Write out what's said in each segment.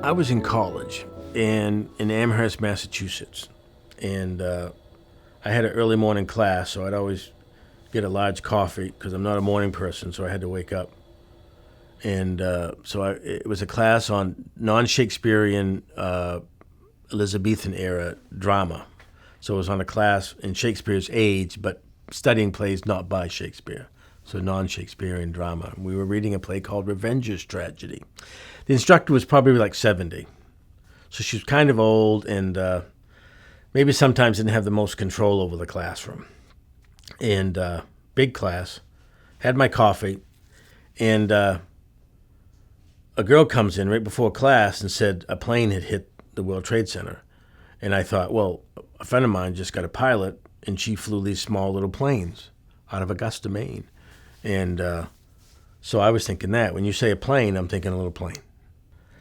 I was in college in Amherst, Massachusetts, and I had an early morning class, so I'd always get a large coffee because I'm not a morning person, so I had to wake up. And it was a class on non-Shakespearean Elizabethan era drama. So it was on a class in Shakespeare's age, but studying plays not by Shakespeare. So non-Shakespearean drama. We were reading a play called Revenger's Tragedy. The instructor was probably like 70. So she was kind of old and maybe sometimes didn't have the most control over the classroom. And big class, had my coffee, and a girl comes in right before class and said a plane had hit the World Trade Center. And I thought, well, a friend of mine just got a pilot, and she flew these small little planes out of Augusta, Maine. And so I was thinking that. When you say a plane, I'm thinking a little plane.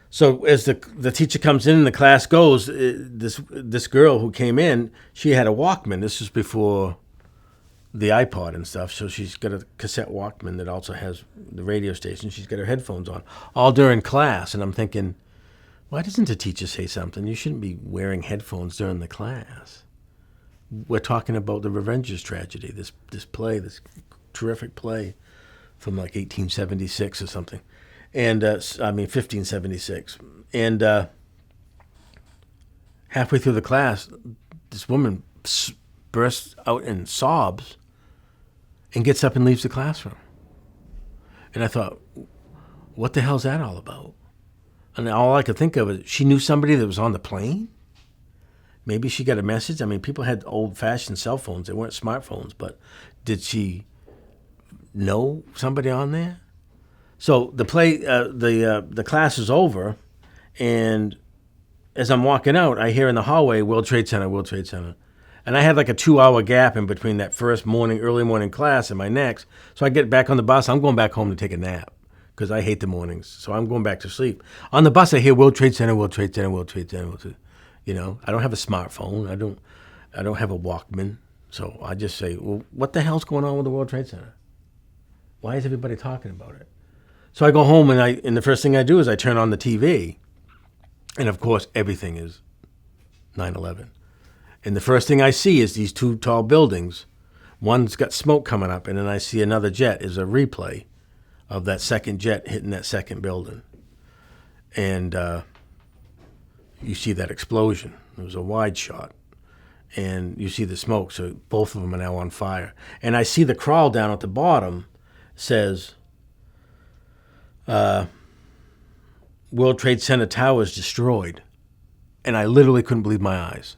So as the teacher comes in and the class goes, this girl who came in, she had a Walkman. This was before the iPod and stuff. So she's got a cassette Walkman that also has the radio station. She's got her headphones on all during class. And I'm thinking, why doesn't the teacher say something? You shouldn't be wearing headphones during the class. We're talking about the Revenger's Tragedy, this play, this terrific play from like 1876 or something. And 1576. And halfway through the class, this woman bursts out in sobs and gets up and leaves the classroom. And I thought, what the hell's that all about? And all I could think of is she knew somebody that was on the plane. Maybe she got a message. I mean, people had old-fashioned cell phones. They weren't smartphones, but did she know somebody on there? So the class is over, and as I'm walking out, I hear in the hallway, World Trade Center, World Trade Center. And I had like a 2-hour gap in between that first early morning class and my next. So I get back on the bus. I'm going back home to take a nap because I hate the mornings. So I'm going back to sleep. On the bus, I hear World Trade Center, World Trade Center, World Trade Center, World Trade Center. You know, I don't have a smartphone. I don't have a Walkman. So I just say, well, what the hell's going on with the World Trade Center? Why is everybody talking about it? So I go home and the first thing I do is I turn on the TV, and of course everything is 9/11. And the first thing I see is these two tall buildings. One's got smoke coming up, and then I see another jet is a replay of that second jet hitting that second building. And you see that explosion. It was a wide shot. And you see the smoke, so both of them are now on fire. And I see the crawl down at the bottom says, World Trade Center towers destroyed. And I literally couldn't believe my eyes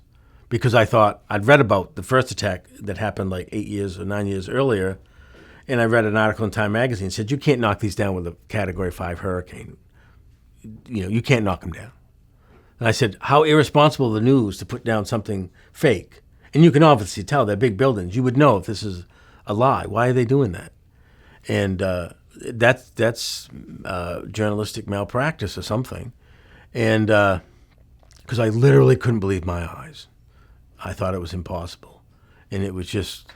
because I thought I'd read about the first attack that happened like 8 years or 9 years earlier. And I read an article in Time Magazine that said, you can't knock these down with a Category 5 hurricane. You know, you can't knock them down. And I said, how irresponsible of the news to put down something fake. And you can obviously tell they're big buildings. You would know if this is a lie. Why are they doing that? And that's journalistic malpractice or something. And because I literally couldn't believe my eyes. I thought it was impossible. And it was just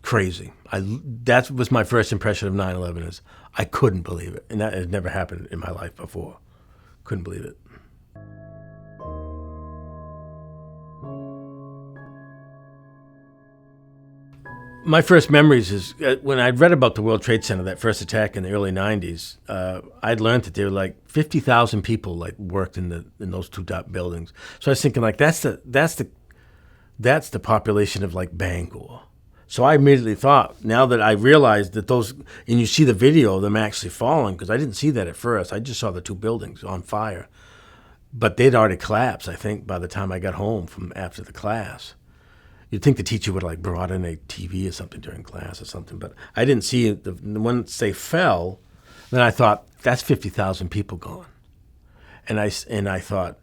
crazy. That was my first impression of 9/11 is I couldn't believe it. And that had never happened in my life before. Couldn't believe it. My first memories is when I read about the World Trade Center, that first attack in the early 90s, I'd learned that there were like 50,000 people like worked in those two top buildings. So I was thinking like that's the population of like Bangor. So I immediately thought, now that I realized that those, and you see the video of them actually falling, because I didn't see that at first. I just saw the two buildings on fire. But they'd already collapsed, I think, by the time I got home from after the class. You'd think the teacher would like brought in a TV or something during class or something, but I didn't see it. Once they fell, then I thought, that's 50,000 people gone. And I thought,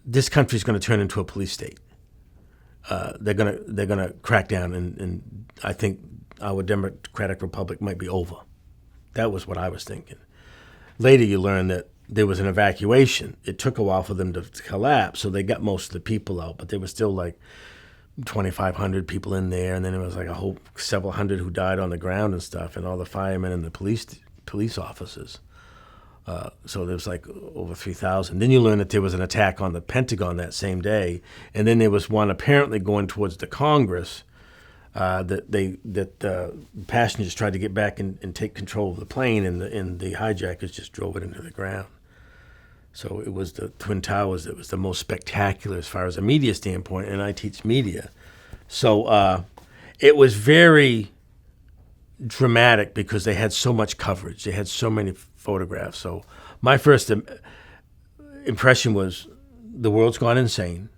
this country's going to turn into a police state. They're gonna crack down, and I think our democratic republic might be over. That was what I was thinking. Later, you learn that there was an evacuation. It took a while for them to collapse, so they got most of the people out, but there was still like 2,500 people in there, and then it was like several hundred who died on the ground and stuff, and all the firemen and the police officers. So there was like over 3,000. Then you learn that there was an attack on the Pentagon that same day, and then there was one apparently going towards the Congress that passengers tried to get back and take control of the plane, and the hijackers just drove it into the ground. So it was the Twin Towers that was the most spectacular as far as a media standpoint, and I teach media. So it was very dramatic because they had so much coverage. They had so many photographs. So my first impression was the world's gone insane.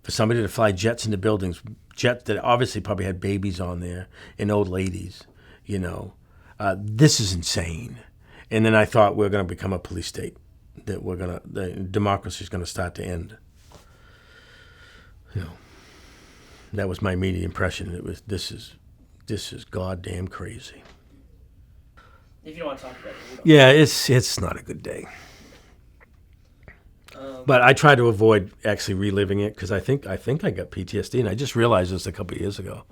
For somebody to fly jets into buildings, jets that obviously probably had babies on there and old ladies, this is insane. And then I thought we're going to become a police state, that the democracy is going to start to end. That was my immediate impression. It was this is goddamn crazy. If you don't want to talk about it, yeah, it's not a good day. But I try to avoid actually reliving it because I think I got PTSD, and I just realized this a couple of years ago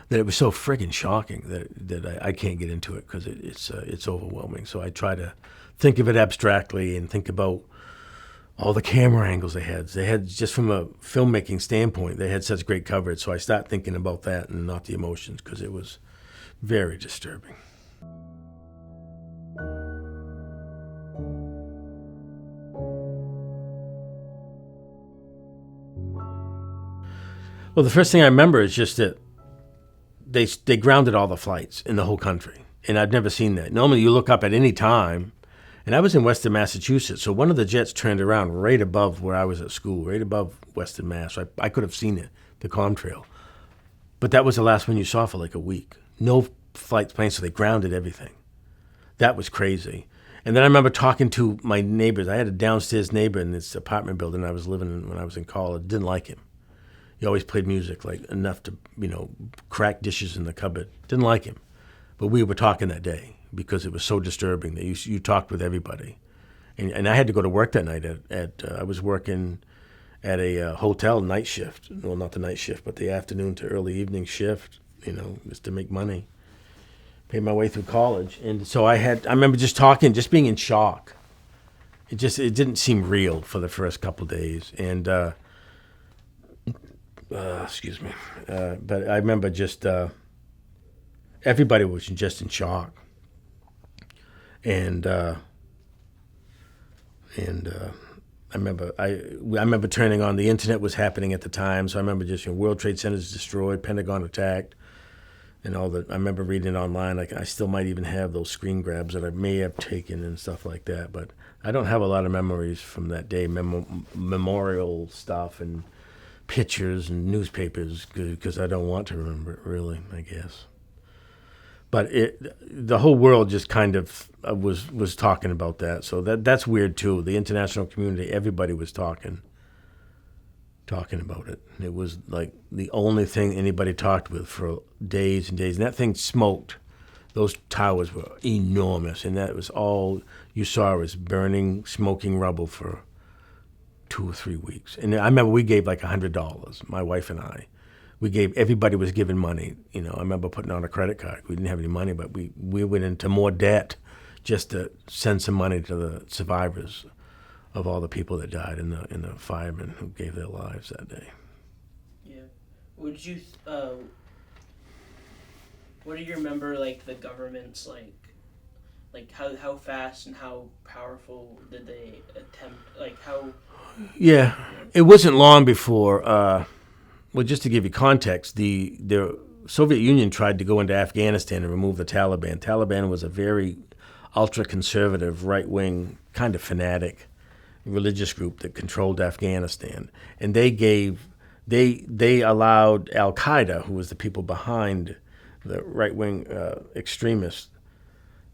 that it was so friggin' shocking that I can't get into it because it's overwhelming. So I try to think of it abstractly and think about all the camera angles they had. They had, just from a filmmaking standpoint, they had such great coverage. So I start thinking about that and not the emotions because it was very disturbing. Well, the first thing I remember is just that they grounded all the flights in the whole country, and I've never seen that. Normally, you look up at any time, and I was in Western Massachusetts, so one of the jets turned around right above where I was at school, right above Western Mass. So I could have seen it, the contrail. But that was the last one you saw for like a week. No flights planned, so they grounded everything. That was crazy. And then I remember talking to my neighbors. I had a downstairs neighbor in this apartment building I was living in when I was in college. Didn't like him. He always played music, like enough to, crack dishes in the cupboard. Didn't like him. But we were talking that day because it was so disturbing that you talked with everybody. And I had to go to work that night I was working at a hotel night shift. Well, not the night shift, but the afternoon to early evening shift, just to make money. Paid my way through college. And so I remember just talking, just being in shock. It didn't seem real for the first couple of days. And, excuse me. But I remember just everybody was just in shock, and I remember turning on the internet was happening at the time, so I remember just World Trade Centers destroyed, Pentagon attacked, and all that. I remember reading it online. Like I still might even have those screen grabs that I may have taken and stuff like that. But I don't have a lot of memories from that day, memorial stuff and pictures and newspapers, because I don't want to remember it, really, I guess. But the whole world just kind of was talking about that. So that's weird too. The international community, everybody was talking about it. It was like the only thing anybody talked with for days and days. And that thing smoked. Those towers were enormous, and that was all you saw was burning, smoking rubble for 2 or 3 weeks. And I remember we gave like $100, my wife and I. Everybody was giving money. I remember putting on a credit card. We didn't have any money, but we went into more debt just to send some money to the survivors of all the people that died and the firemen who gave their lives that day. Yeah. What do you remember, like, the government's, like how fast and how powerful did they attempt, like how... Yeah, it wasn't long before, well, just to give you context, the Soviet Union tried to go into Afghanistan and remove the Taliban. Taliban was a very ultra-conservative, right-wing, kind of fanatic religious group that controlled Afghanistan. And they allowed Al-Qaeda, who was the people behind the right-wing extremists,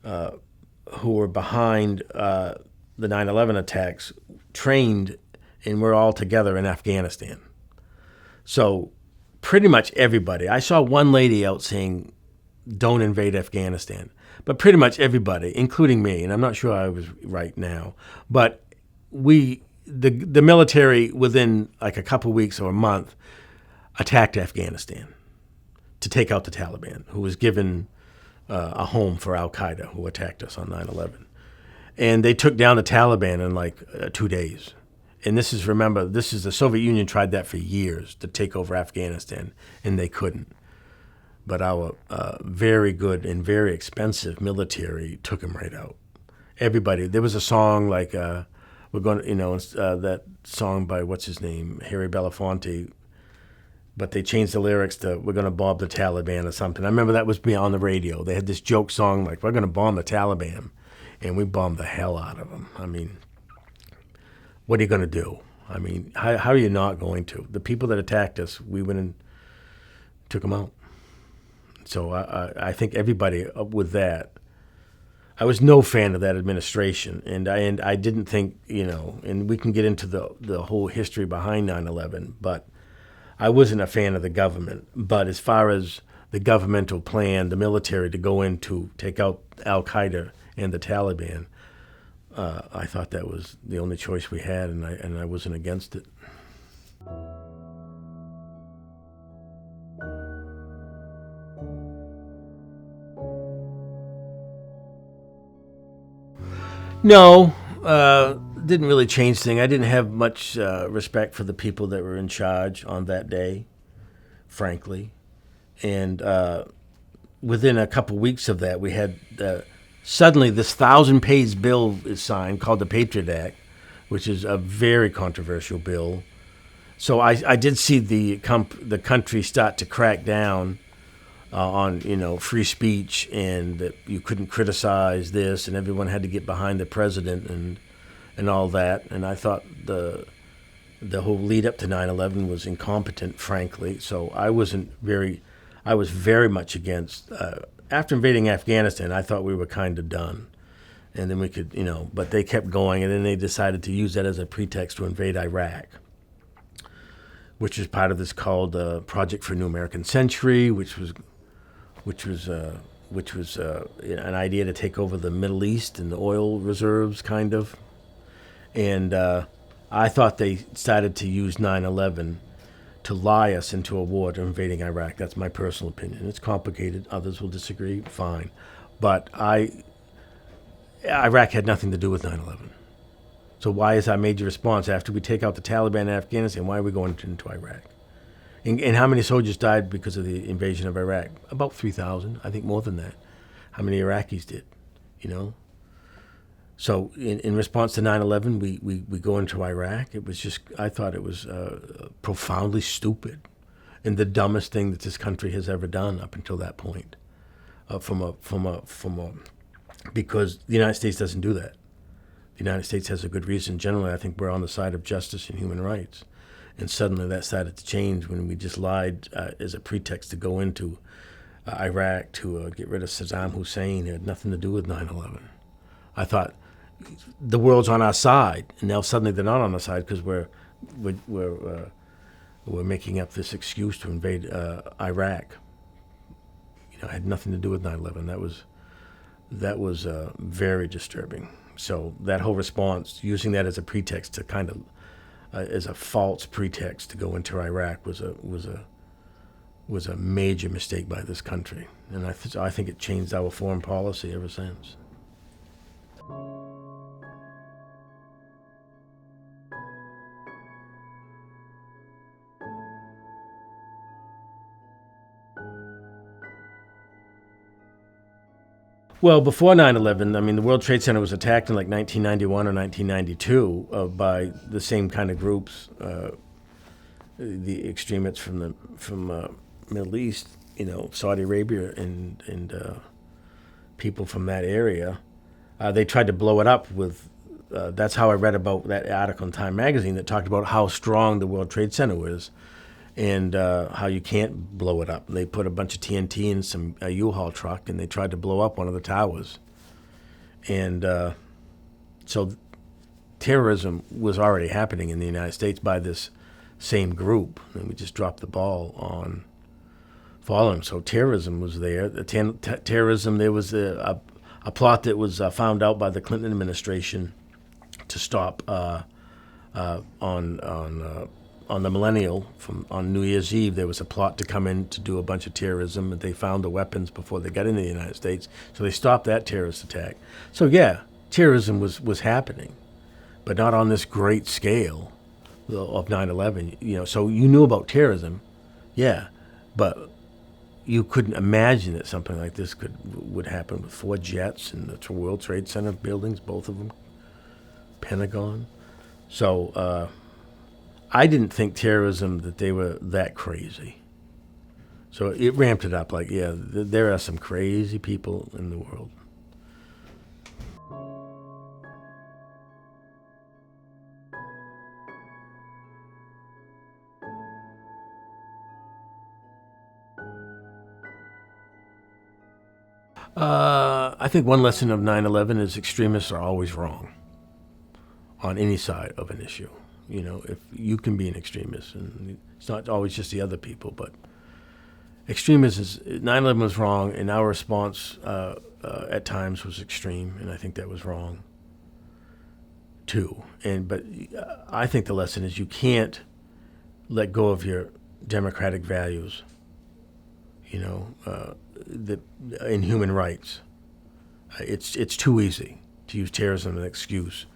who were behind the 9/11 attacks, trained and we're all together in Afghanistan. So pretty much everybody, I saw one lady out saying, don't invade Afghanistan, but pretty much everybody, including me, and I'm not sure I was right now, but the military within like a couple weeks or a month attacked Afghanistan to take out the Taliban, who was given a home for Al-Qaeda, who attacked us on 9/11. and they took down the Taliban in like 2 days. And this is, remember, this is the Soviet Union tried that for years to take over Afghanistan, and they couldn't. But our very good and very expensive military took them right out. Everybody. There was a song like we're going to, that song by what's his name, Harry Belafonte. But they changed the lyrics to "We're going to bomb the Taliban" or something. I remember that was on the radio. They had this joke song like "We're going to bomb the Taliban," and we bombed the hell out of them. I mean, what are you going to do? I mean, how are you not going to? The people that attacked us, we went and took them out. So I think everybody with that. I was no fan of that administration, and I didn't think, and we can get into the whole history behind 9/11, but I wasn't a fan of the government. But as far as the governmental plan, the military to go in to take out Al-Qaeda and the Taliban, I thought that was the only choice we had, and I wasn't against it. No, didn't really change things. I didn't have much respect for the people that were in charge on that day, frankly. And within a couple weeks of that, we had suddenly this 1,000-page bill is signed called the Patriot Act, which is a very controversial bill. So I did see the country start to crack down on free speech, and that you couldn't criticize this, and everyone had to get behind the president and all that. And I thought the whole lead up to 9/11 was incompetent, frankly. So I was very much against. After invading Afghanistan, I thought we were kind of done, and then we could, but they kept going, and then they decided to use that as a pretext to invade Iraq, which is part of this called Project for a New American Century, which was an idea to take over the Middle East and the oil reserves, kind of. And I thought they started to use 9/11 to lie us into a war to invading Iraq. That's my personal opinion. It's complicated. Others will disagree. Fine. But Iraq had nothing to do with 9/11. So why is our major response after we take out the Taliban in Afghanistan? Why are we going into Iraq? And how many soldiers died because of the invasion of Iraq? About 3,000. I think more than that. How many Iraqis did? So in response to 9/11, we go into Iraq. It was just, I thought it was profoundly stupid and the dumbest thing that this country has ever done up until that point. Because the United States doesn't do that. The United States has a good reason. Generally, I think we're on the side of justice and human rights. And suddenly that started to change when we just lied as a pretext to go into Iraq to get rid of Saddam Hussein. It had nothing to do with 9/11. I thought the world's on our side, and now suddenly they're not on our side because we're making up this excuse to invade Iraq. It had nothing to do with 9/11. That was very disturbing. So that whole response, using that as a pretext to kind of as a false pretext to go into Iraq, was a major mistake by this country, and I think it changed our foreign policy ever since. Well, before 9/11, I mean, the World Trade Center was attacked in like 1991 or 1992 by the same kind of groups, the extremists from Middle East, Saudi Arabia and people from that area. They tried to blow it up with. That's how I read about that article in Time Magazine that talked about how strong the World Trade Center was, and how you can't blow it up. They put a bunch of TNT in a U-Haul truck, and they tried to blow up one of the towers. And so terrorism was already happening in the United States by this same group, and we just dropped the ball on following. So terrorism was there. Terrorism, there was a plot that was found out by the Clinton administration to stop on the millennial on New Year's Eve. There was a plot to come in to do a bunch of terrorism, and they found the weapons before they got into the United States. So they stopped that terrorist attack. So yeah, terrorism was happening, but not on this great scale of 9/11. So you knew about terrorism, yeah, but you couldn't imagine that something like this would happen with 4 jets and the World Trade Center buildings, both of them, Pentagon. So I didn't think terrorism that they were that crazy. So it ramped it up. Like, yeah, there are some crazy people in the world. I think one lesson of 9/11 is extremists are always wrong on any side of an issue. If you can be an extremist, and it's not always just the other people, but extremism is 9/11 was wrong, and our response at times was extreme, and I think that was wrong too. But I think the lesson is you can't let go of your democratic values. In human rights, it's too easy to use terrorism as an excuse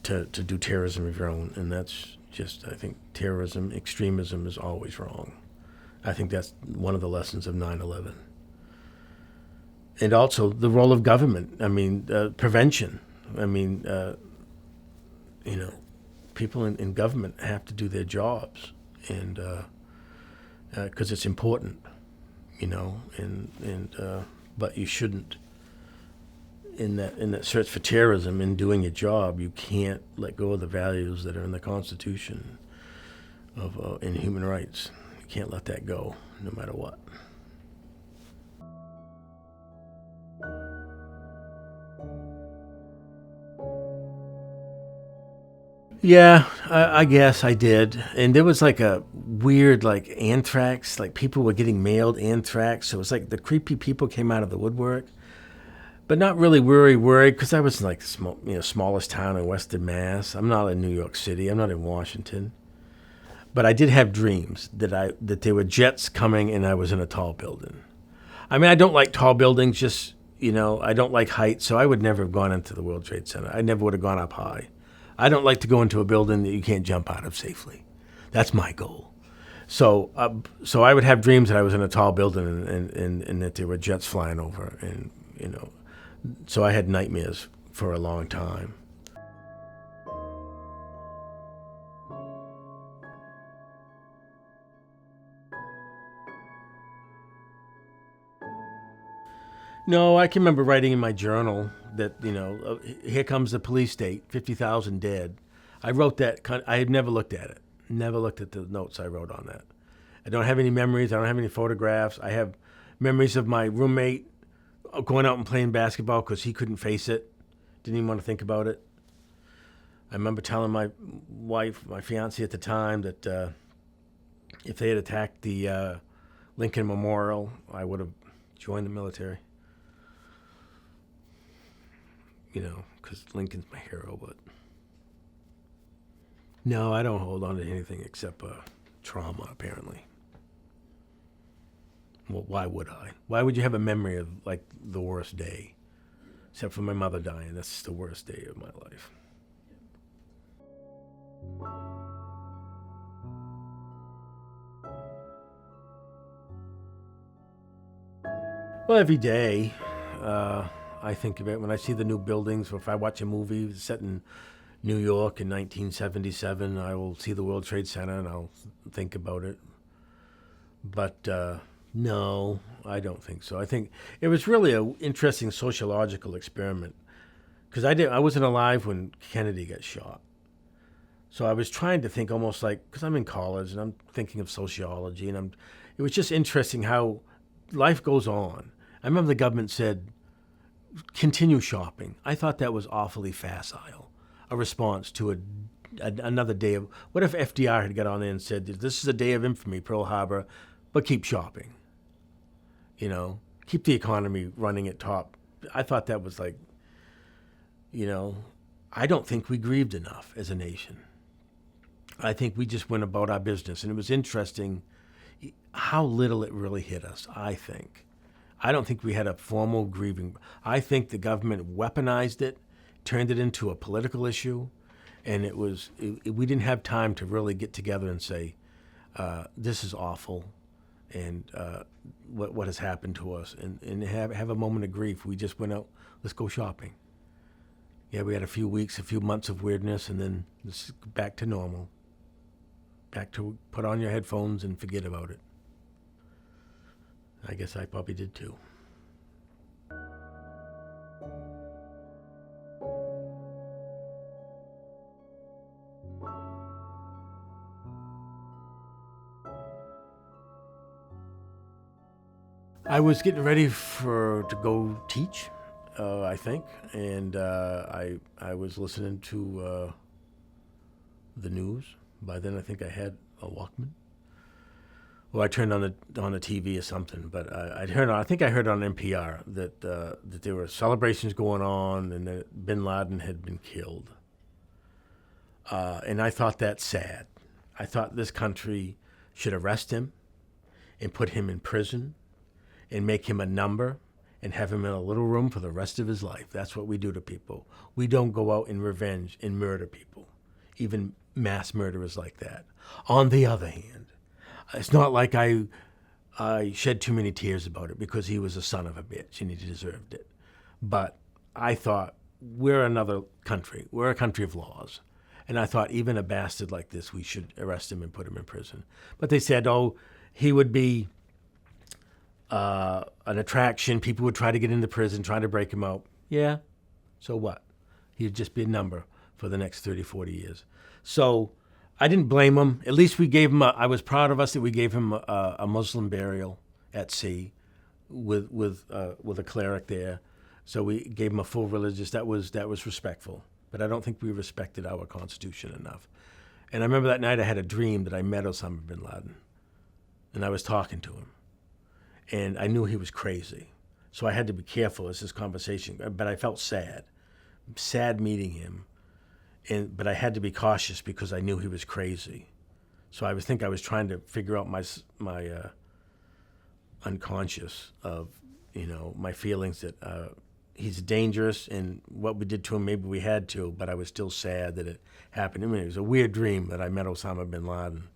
to do terrorism of your own, and that's just, I think extremism is always wrong. I think that's one of the lessons of 9/11. And also the role of government. Prevention. People in government have to do their jobs, and because it's important, but you shouldn't. In that search for terrorism, in doing your job, you can't let go of the values that are in the Constitution of in human rights. You can't let that go, no matter what. Yeah, I guess I did. And there was like a weird, like, anthrax, like people were getting mailed anthrax. So it was like the creepy people came out of the woodwork, but not really worried because I was in like smallest town in Western Mass. I'm not in New York City. I'm not in Washington. But I did have dreams that there were jets coming and I was in a tall building. I don't like tall buildings, just, I don't like heights, so I would never have gone into the World Trade Center. I never would have gone up high. I don't like to go into a building that you can't jump out of safely. That's my goal. So I would have dreams that I was in a tall building and that there were jets flying over, and so I had nightmares for a long time. No, I can remember writing in my journal that, here comes the police state, 50,000 dead. I wrote that. I had never looked at it. Never looked at the notes I wrote on that. I don't have any memories. I don't have any photographs. I have memories of my roommate going out and playing basketball because he couldn't face it. Didn't even want to think about it. I remember telling my wife, my fiance at the time, that if they had attacked the Lincoln Memorial, I would have joined the military. Because Lincoln's my hero, but no, I don't hold on to anything except trauma, apparently. Well, why would I? Why would you have a memory of, like, the worst day? Except for my mother dying. That's the worst day of my life. Well, every day, I think of it when I see the new buildings, or if I watch a movie set in New York in 1977, I will see the World Trade Center and I'll think about it. But no, I don't think so. I think it was really an interesting sociological experiment because I wasn't alive when Kennedy got shot. So I was trying to think almost like, because I'm in college and I'm thinking of sociology, and it was just interesting how life goes on. I remember the government said, continue shopping. I thought that was awfully facile, a response to another day of, what if FDR had got on there and said, this is a day of infamy, Pearl Harbor, but keep shopping. Keep the economy running at top. I thought that was like, I don't think we grieved enough as a nation. I think we just went about our business, and it was interesting how little it really hit us, I think. I don't think we had a formal grieving. I think the government weaponized it, turned it into a political issue, and we didn't have time to really get together and say, this is awful, and what has happened to us, and have a moment of grief. We just went out, let's go shopping. Yeah, we had a few months of weirdness, and then it's back to normal. Back to put on your headphones and forget about it. I guess I probably did too. I was getting ready to go teach, I think, and I was listening to the news. By then, I think I had a Walkman. Well, I turned on the TV or something, but I think I heard on NPR that there were celebrations going on and that Bin Laden had been killed. And I thought that's sad. I thought this country should arrest him and put him in prison and make him a number and have him in a little room for the rest of his life. That's what we do to people. We don't go out in revenge and murder people, even mass murderers like that. On the other hand, it's not like I shed too many tears about it because he was a son of a bitch and he deserved it. But I thought, we're another country. We're a country of laws. And I thought, even a bastard like this, we should arrest him and put him in prison. But they said, he would be an attraction. People would try to get into prison, try to break him out. Yeah, so what? He'd just be a number for the next 30, 40 years. So I didn't blame him. At least we gave him I was proud of us that we gave him a Muslim burial at sea with a cleric there. So we gave him a full religious. That was respectful. But I don't think we respected our Constitution enough. And I remember that night I had a dream that I met Osama bin Laden. And I was talking to him. And I knew he was crazy. So I had to be careful as this conversation. But I felt sad meeting him. But I had to be cautious because I knew he was crazy. So I was trying to figure out my unconscious of, my feelings that he's dangerous, and what we did to him, maybe we had to, but I was still sad that it happened. I mean, it was a weird dream that I met Osama bin Laden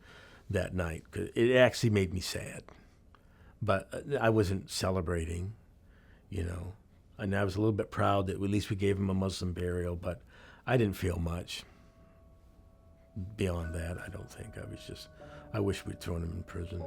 that night. 'Cause it actually made me sad. But I wasn't celebrating, And I was a little bit proud that at least we gave him a Muslim burial, but I didn't feel much beyond that. I don't think. I wish we'd thrown him in prison.